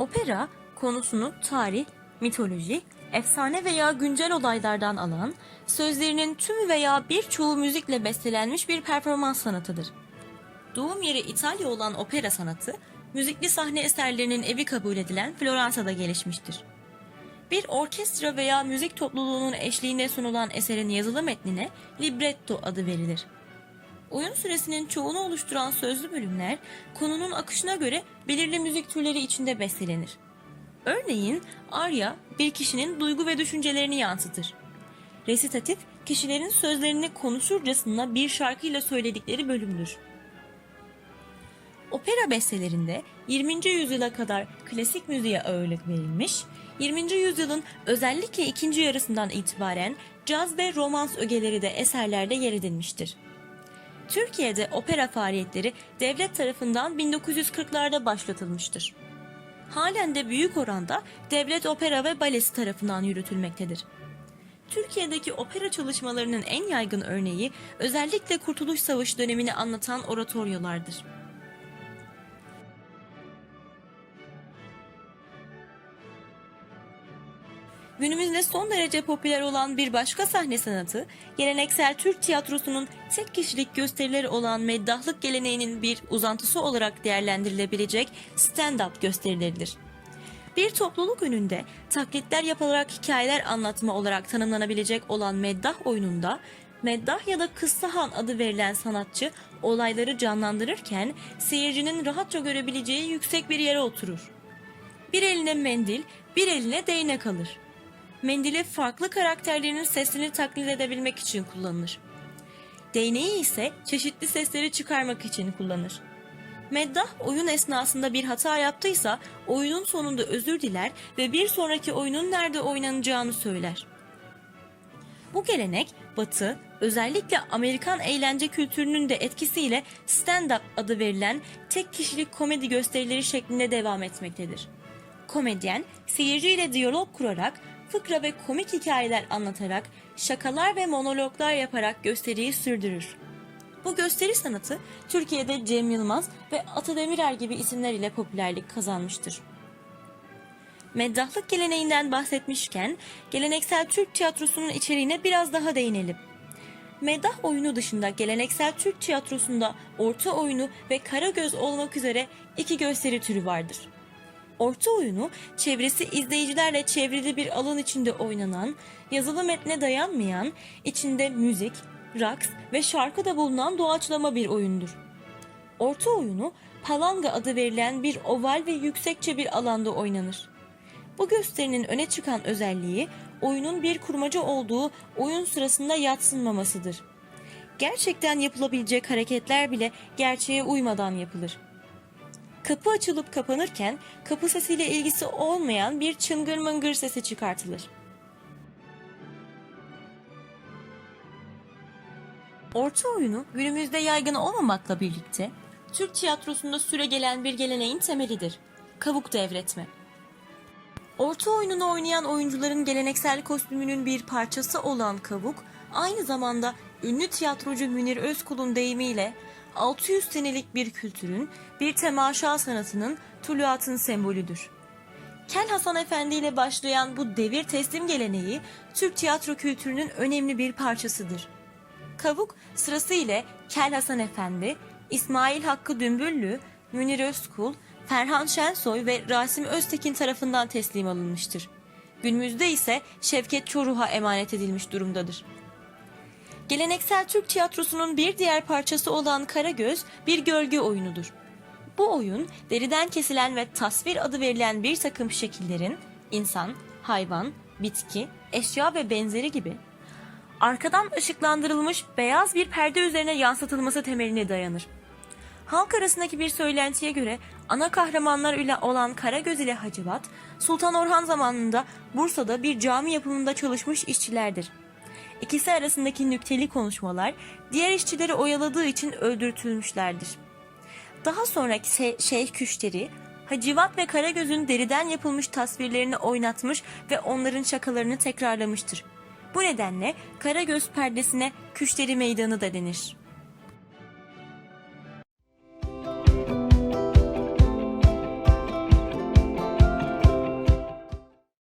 Opera konusunu tarih, mitoloji, efsane veya güncel olaylardan alan, sözlerinin tümü veya birçoğu müzikle bestelenmiş bir performans sanatıdır. Doğum yeri İtalya olan opera sanatı, müzikli sahne eserlerinin evi kabul edilen Floransa'da gelişmiştir. Bir orkestra veya müzik topluluğunun eşliğinde sunulan eserin yazılı metnine libretto adı verilir. Oyun süresinin çoğunu oluşturan sözlü bölümler, konunun akışına göre belirli müzik türleri içinde bestelenir. Örneğin, arya bir kişinin duygu ve düşüncelerini yansıtır. Resitatif, kişilerin sözlerini konuşurcasına bir şarkıyla söyledikleri bölümdür. Opera bestelerinde 20. yüzyıla kadar klasik müziğe ağırlık verilmiş, 20. yüzyılın özellikle ikinci yarısından itibaren caz ve romans ögeleri de eserlerde yer edilmiştir. Türkiye'de opera faaliyetleri devlet tarafından 1940'larda başlatılmıştır. Halen de büyük oranda devlet opera ve balesi tarafından yürütülmektedir. Türkiye'deki opera çalışmalarının en yaygın örneği özellikle Kurtuluş Savaşı dönemini anlatan oratoryolardır. Günümüzde son derece popüler olan bir başka sahne sanatı, geleneksel Türk tiyatrosunun tek kişilik gösterileri olan meddahlık geleneğinin bir uzantısı olarak değerlendirilebilecek stand-up gösterileridir. Bir topluluk önünde taklitler yapılarak hikayeler anlatma olarak tanımlanabilecek olan meddah oyununda, meddah ya da kıssahan adı verilen sanatçı olayları canlandırırken seyircinin rahatça görebileceği yüksek bir yere oturur. Bir eline mendil, bir eline değnek alır. Mendili farklı karakterlerinin sesini taklit edebilmek için kullanılır. Değneği ise çeşitli sesleri çıkarmak için kullanır. Meddah oyun esnasında bir hata yaptıysa oyunun sonunda özür diler ve bir sonraki oyunun nerede oynanacağını söyler. Bu gelenek Batı, özellikle Amerikan eğlence kültürünün de etkisiyle stand-up adı verilen tek kişilik komedi gösterileri şeklinde devam etmektedir. Komedyen, seyirciyle diyalog kurarak, fıkra ve komik hikayeler anlatarak, şakalar ve monologlar yaparak gösteriyi sürdürür. Bu gösteri sanatı Türkiye'de Cem Yılmaz ve Ata Demirer gibi isimler ile popülerlik kazanmıştır. Meddahlık geleneğinden bahsetmişken geleneksel Türk tiyatrosunun içeriğine biraz daha değinelim. Meddah oyunu dışında geleneksel Türk tiyatrosunda orta oyunu ve Karagöz olmak üzere iki gösteri türü vardır. Orta oyunu, çevresi izleyicilerle çevrili bir alan içinde oynanan, yazılı metne dayanmayan, içinde müzik, raks ve şarkı da bulunan doğaçlama bir oyundur. Orta oyunu, palanga adı verilen bir oval ve yüksekçe bir alanda oynanır. Bu gösterinin öne çıkan özelliği, oyunun bir kurmaca olduğu oyun sırasında yadsınmamasıdır. Gerçekten yapılabilecek hareketler bile gerçeğe uymadan yapılır. Kapı açılıp kapanırken kapı sesiyle ilgisi olmayan bir çıngır mıngır sesi çıkartılır. Orta oyunu günümüzde yaygın olmamakla birlikte Türk tiyatrosunda süregelen bir geleneğin temelidir. Kavuk devretme. Orta oyununu oynayan oyuncuların geleneksel kostümünün bir parçası olan kavuk, aynı zamanda ünlü tiyatrocu Münir Özkul'un deyimiyle 600 senelik bir kültürün, bir temaşa sanatının, tuluatın sembolüdür. Kel Hasan Efendi ile başlayan bu devir teslim geleneği Türk tiyatro kültürünün önemli bir parçasıdır. Kavuk sırasıyla Kel Hasan Efendi, İsmail Hakkı Dümbüllü, Münir Özkul, Ferhan Şensoy ve Rasim Öztekin tarafından teslim alınmıştır. Günümüzde ise Şevket Çoruh'a emanet edilmiş durumdadır. Geleneksel Türk tiyatrosunun bir diğer parçası olan Karagöz bir gölge oyunudur. Bu oyun deriden kesilen ve tasvir adı verilen bir takım şekillerin insan, hayvan, bitki, eşya ve benzeri gibi arkadan ışıklandırılmış beyaz bir perde üzerine yansıtılması temeline dayanır. Halk arasındaki bir söylentiye göre ana kahramanlar ile olan Karagöz ile Hacivat, Sultan Orhan zamanında Bursa'da bir cami yapımında çalışmış işçilerdir. İkisi arasındaki nükteli konuşmalar diğer işçileri oyaladığı için öldürtülmüşlerdir. Daha sonra Şeyh Küşteri, Hacivat ve Karagöz'ün deriden yapılmış tasvirlerini oynatmış ve onların şakalarını tekrarlamıştır. Bu nedenle Karagöz perdesine Küşteri Meydanı da denir.